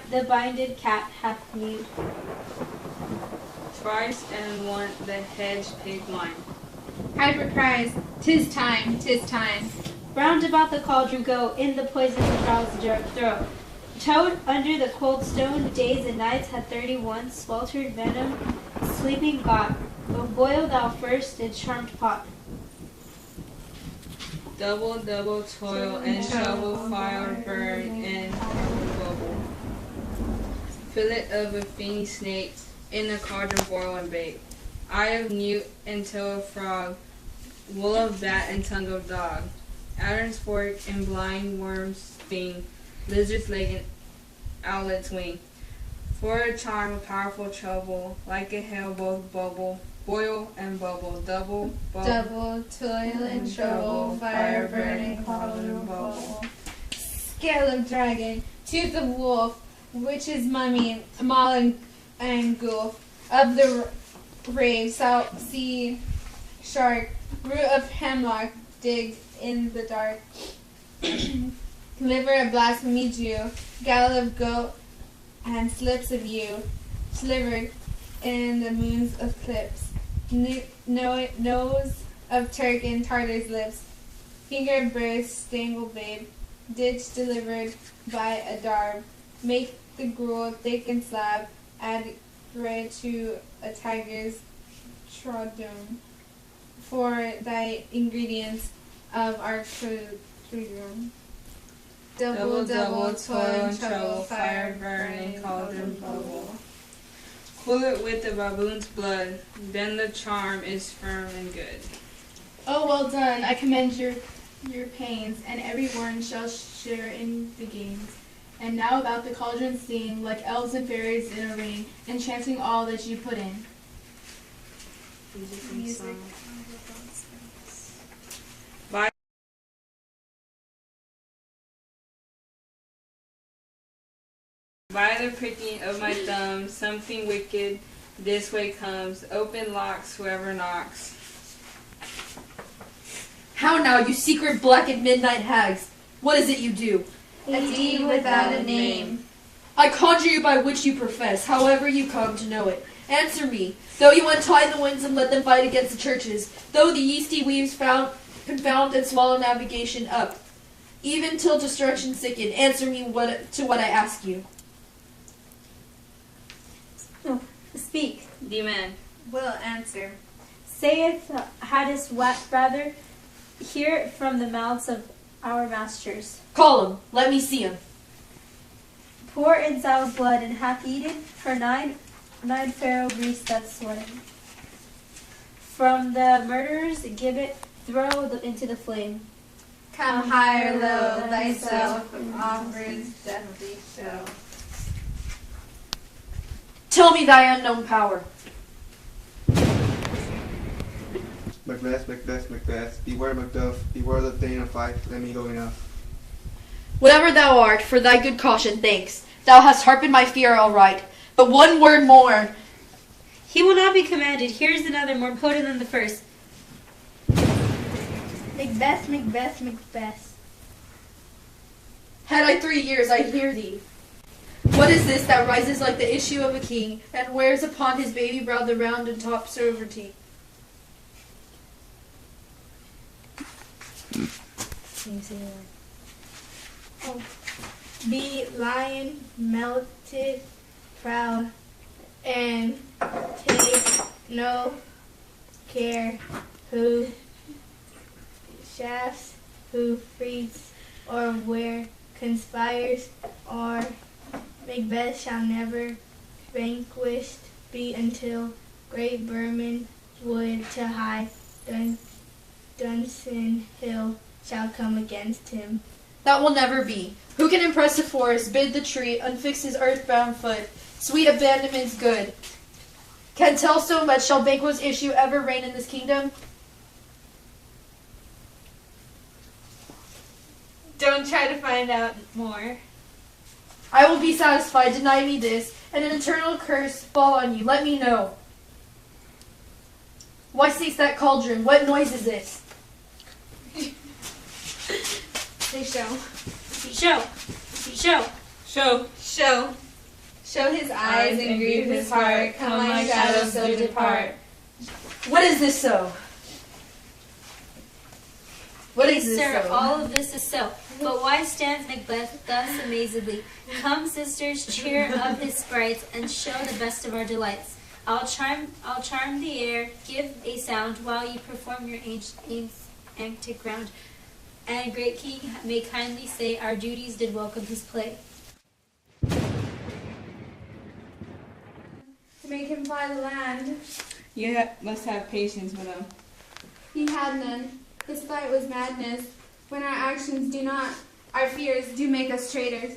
the binded cat hath mewed. Thrice and one the hedge pig mine. Piper cries, "'Tis time, 'tis time." Round about the cauldron go, in the poison the fowls throw. Toad under the cold stone, days and nights had 31 sweltered venom, sleeping got. But boil thou first in charmed pot. Double, double toil and shovel, fire burn and bubble. Fillet of a fiendy snake, in the cauldron boil and bake. Eye of newt and tail of frog, wool of bat and tongue of dog. Adder's fork and blind worm's sting, lizard's leg and owlet's wing. For a charm, a powerful trouble, like a hail both bubble, boil and bubble, double, Double toil and trouble, fire burning, cauldron bubble. Scale of dragon, tooth of wolf, witch's mummy, maul and gulf. Of the rave, south sea shark, root of hemlock, digged in the dark. Liver of blasphemy Jew, gall of goat, and slips of yew, slivered in the moon's eclipse. Nose of Turk and Tartar's lips, finger of birth, strangled babe, ditch delivered by a darb. Make the gruel thick and slab, add bread to a tiger's trodome. For thy ingredients of our triduum. double, double, toil and trouble, fire burn and cauldron bubble. Cool it with the baboon's blood, then the charm is firm and good. Oh, well done, I commend your pains, and every one shall share in the gains. And now about the cauldron sing, like elves and fairies in a ring, enchanting all that you put in. Music. By the pricking of my thumb, something wicked this way comes. Open locks, whoever knocks. How now, you secret black and midnight hags? What is it you do? A deed without a name. I conjure you by which you profess, however you come to know it. Answer me, though you untie the winds and let them fight against the churches, though the yeasty weaves confound and swallow navigation up, even till destruction sicken, answer me to what I ask you. Speak. Demand. Will answer. Saith hadst rather hear it from the mouths of our masters. Call him, let me see him. Pour in Zau's blood, and hath eaten her nine pharaoh Greece doth sweat. From the murderer's gibbet throw into the flame. Come higher, low, thyself, offers deathly show. Tell me thy unknown power. Macbeth, Macbeth, Macbeth, beware Macduff, beware the thane of fight, let me go enough. Whatever thou art, for thy good caution, thanks. Thou hast harpened my fear all right. But one word more. He will not be commanded. Here's another more potent than the first. Macbeth, Macbeth, Macbeth. Had I 3 years, I'd hear thee. What is this that rises like the issue of a king, and wears upon his baby brow the round and top sovereignty? Can you say that? Oh. Be lion melted proud, and take no care who shafts, who frees, or where conspires, or Macbeth shall never vanquished be until great Burman wood to high Dunsin Hill shall come against him. That will never be. Who can impress the forest, bid the tree, unfix his earthbound foot? Sweet abandonment's good. Can tell so much, shall Banquo's issue ever reign in this kingdom? Don't try to find out more. I will be satisfied, deny me this, and an eternal curse fall on you. Let me know. Why seeks that cauldron? What noise is this? They show. Show. Show. Show. Show his eyes and grieve his heart. Come like shadows, so depart. What is this so? What Yes, is this sir, so? all of this is so. But why stands Macbeth thus amazedly? Come, sisters, cheer up his sprites, and show the best of our delights. I'll charm the air, give a sound, while you perform your antic round. And great king may kindly say, our duties did welcome his play. To make him fly the land. You must have patience with him. He had none. His flight was madness. When our actions do not, our fears do make us traitors.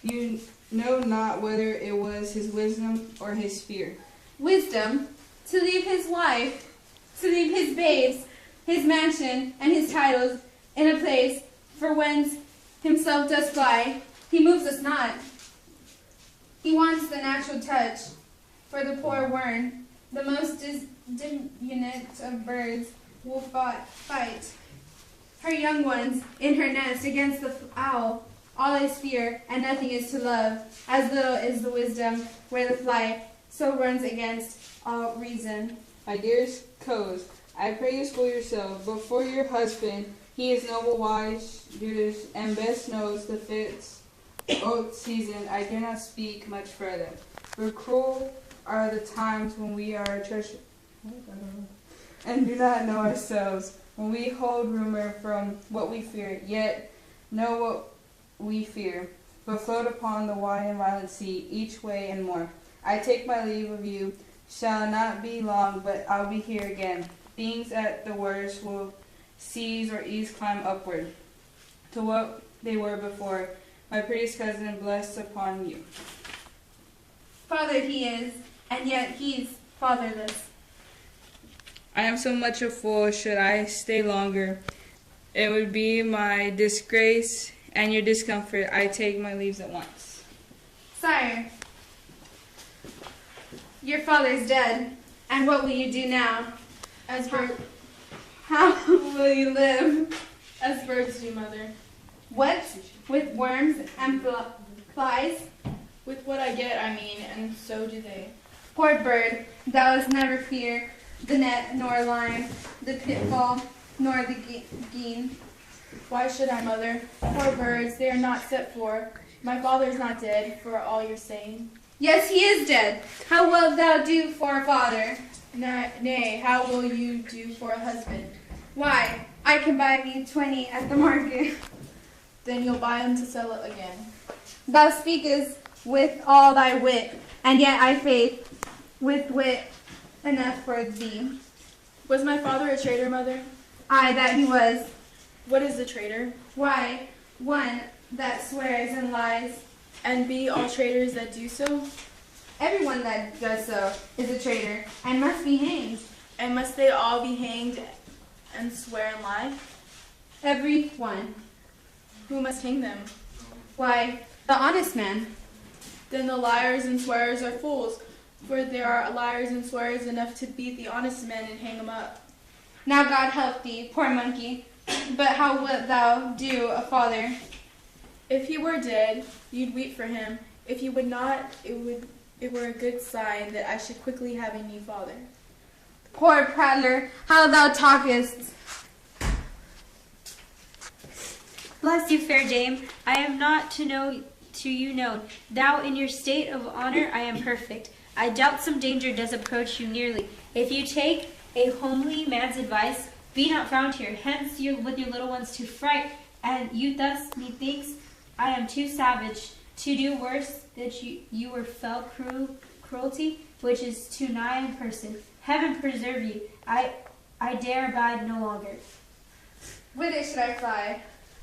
You know not whether it was his wisdom or his fear. Wisdom, to leave his wife, to leave his babes, his mansion, and his titles in a place for whence himself does fly. He moves us not. He wants the natural touch for the poor worm. The most diminutive of birds will fight her young ones in her nest against the owl. All is fear, and nothing is to love. As little is the wisdom where the fly so runs against all reason. My dearest coz, I pray you school yourself before your husband. He is noble, wise, judicious, and best knows the fits oath season. I dare not speak much further. For cruel are the times when we are treasure and do not know ourselves, when we hold rumor from what we fear, yet know what we fear, but float upon the wide and violent sea, each way and more. I take my leave of you, shall not be long, but I'll be here again. Beings at the worst will seas or ease climb upward to what they were before. My prettiest cousin, blessed upon you. Father he is, and yet he's fatherless. I am so much a fool. Should I stay longer, it would be my disgrace and your discomfort. I take my leaves at once. Sire, your father's dead, and what will you do now? How will you live? As birds do, mother. What? With worms and flies? With what I get, I mean, and so do they. Poor bird, thou hast never fear the net, nor line, the pitfall, nor the gein. Why should I, mother? Poor birds, they are not set for. My father is not dead, for all you're saying. Yes, he is dead. How wilt thou do for a father? Nay, how will you do for a husband? Why, I can buy me 20 at the market. Then you'll buy them to sell it again. Thou speakest with all thy wit, and yet I faith with wit enough for thee. Was my father a traitor, mother? Aye, that he was. What is a traitor? Why, one that swears and lies. And be all traitors that do so? Everyone that does so is a traitor, and must be hanged. And must they all be hanged and swear and lie? Every one. Who must hang them? Why, the honest man. Then the liars and swearers are fools, for there are liars and swearers enough to beat the honest men and hang them up. Now God help thee, poor monkey. But how wilt thou do a father? If he were dead, you'd weep for him. If you would not, it were a good sign that I should quickly have a new father. Poor prattler, how thou talkest. Bless you, fair dame. I am not to you known. Thou in your state of honor, I am perfect. I doubt some danger does approach you nearly. If you take a homely man's advice, be not found here. Hence you with your little ones to fright, and you thus, methinks, I am too savage to do worse that you were fell cruelty, which is too nigh in person. Heaven preserve you. I dare abide no longer. Whither should I fly?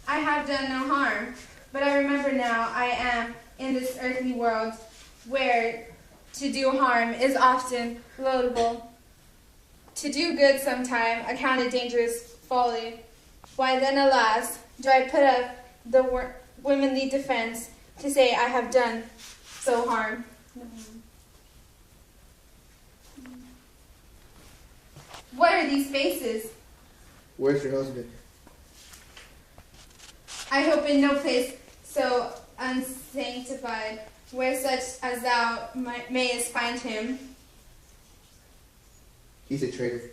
I have done no harm, but I remember now I am in this earthly world, where to do harm is often laudable. To do good sometime accounted dangerous folly. Why then, alas, do I put up the womanly defense to say I have done so harm? What are these faces? Where's your husband? I hope in no place so unsanctified, where such as thou mayest find him. He's a traitor.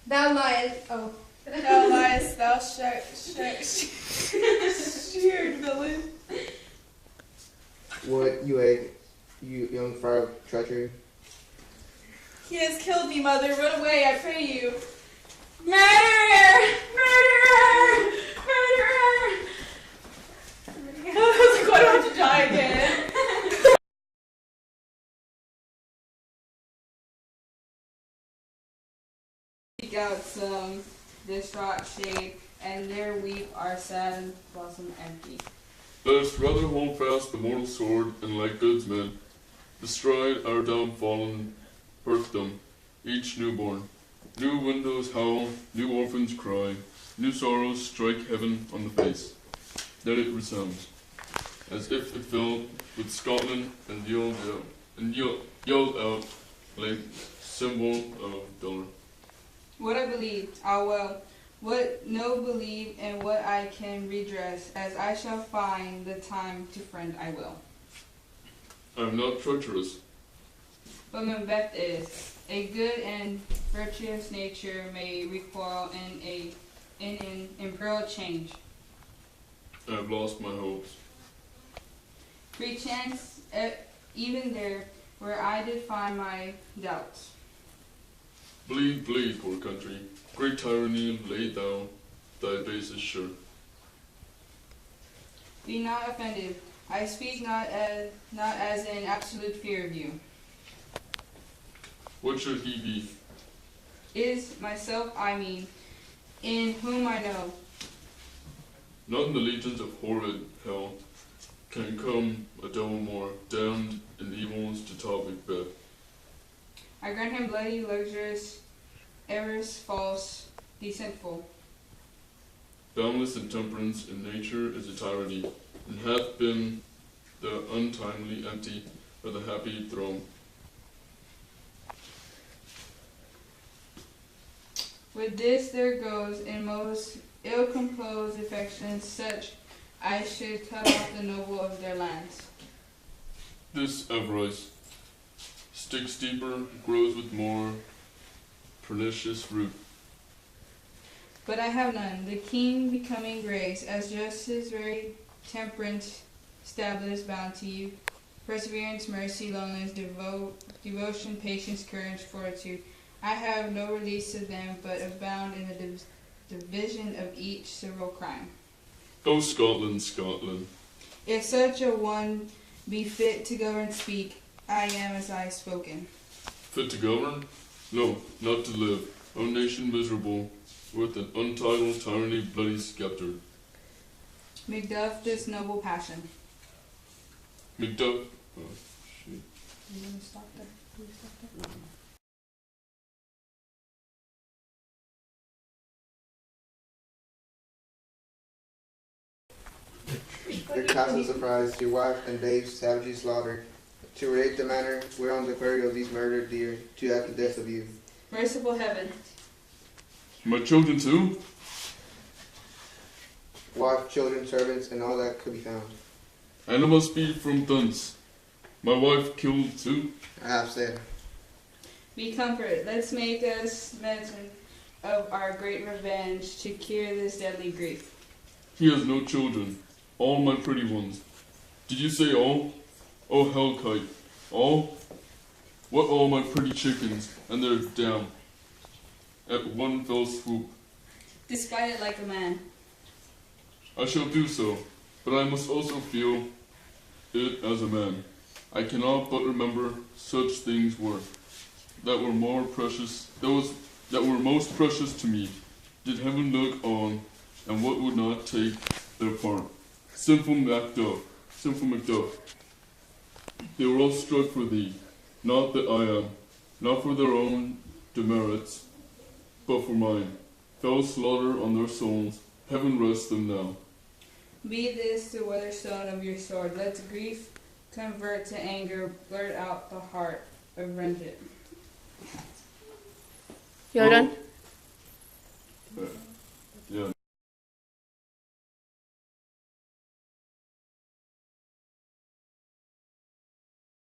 Thou liest. Oh. Thou liest, thou sheared villain. What, you young friar of treachery? He has killed me, mother. Run away, I pray you. Murderer! Murderer! Murderer! I was like, why do I have to die again? Seek out some distraught shade, and there weep our sad blossom empty. Let us rather hold fast the mortal sword, and like good men, bestride our downfallen birthdom, each newborn. New windows howl, new orphans cry, new sorrows strike heaven on the face. Then it resounds, as if it filled with Scotland and yelled out like symbol of dolor. What I believe, ah well, what no believe, and what I can redress, as I shall find the time to friend I will. I am not treacherous. But Macbeth is. A good and virtuous nature may recoil in an imperial change. I have lost my hopes. Perchance, even there, where I did find my doubts. Bleed, bleed, poor country. Great tyranny, lay thou thy basis sure. Be not offended. I speak not as in absolute fear of you. What should he be? Is myself I mean, in whom I know. Not in the legions of horrid hell can come a devil more damned in evils to top Macbeth. I grant him bloody, luxurious, errors, false, deceitful. Boundless intemperance in nature is a tyranny, and hath been the untimely empty of the happy throne. With this there goes in most ill-composed affections such I should cut off the noble of their lands. This avarice sticks deeper, grows with more pernicious root. But I have none. The king becoming grace, as justice, very temperance, established bounty, perseverance, mercy, loneliness, devotion, patience, courage, fortitude. I have no release of them, but abound in the division of each several crime. O Scotland, Scotland! If such a one be fit to govern, speak, I am as I spoken. Fit to govern? No, not to live. O nation miserable, with an untitled tyranny bloody scepter. Macduff this noble passion. Macduff. Oh, shit. You want to stop there? Will you stop there? Your castle surprised, your wife and babes savagely slaughtered. To relate the manner whereon the burial of these murdered dear, to act the death of you. Merciful heaven. My children too? Wife, children, servants, and all that could be found. And it must be from thence. My wife killed too? I have said. Be comforted. Let's make us mention of our great revenge to cure this deadly grief. He has no children. All my pretty ones. Did you say all? Oh, hellkite. All? What all my pretty chickens, and they're down. At one fell swoop. Despite it like a man. I shall do so, but I must also feel it as a man. I cannot but remember such things were, that were more precious, that were most precious to me. Did heaven look on, and what would not take their part? Sinful Macduff, sinful Macduff. They were all struck for thee, not that I am, not for their own demerits, but for mine. Fell slaughter on their souls, heaven rest them now. Be this the weatherstone of your sword. Let grief convert to anger, blurt out the heart of vengeance. You all done?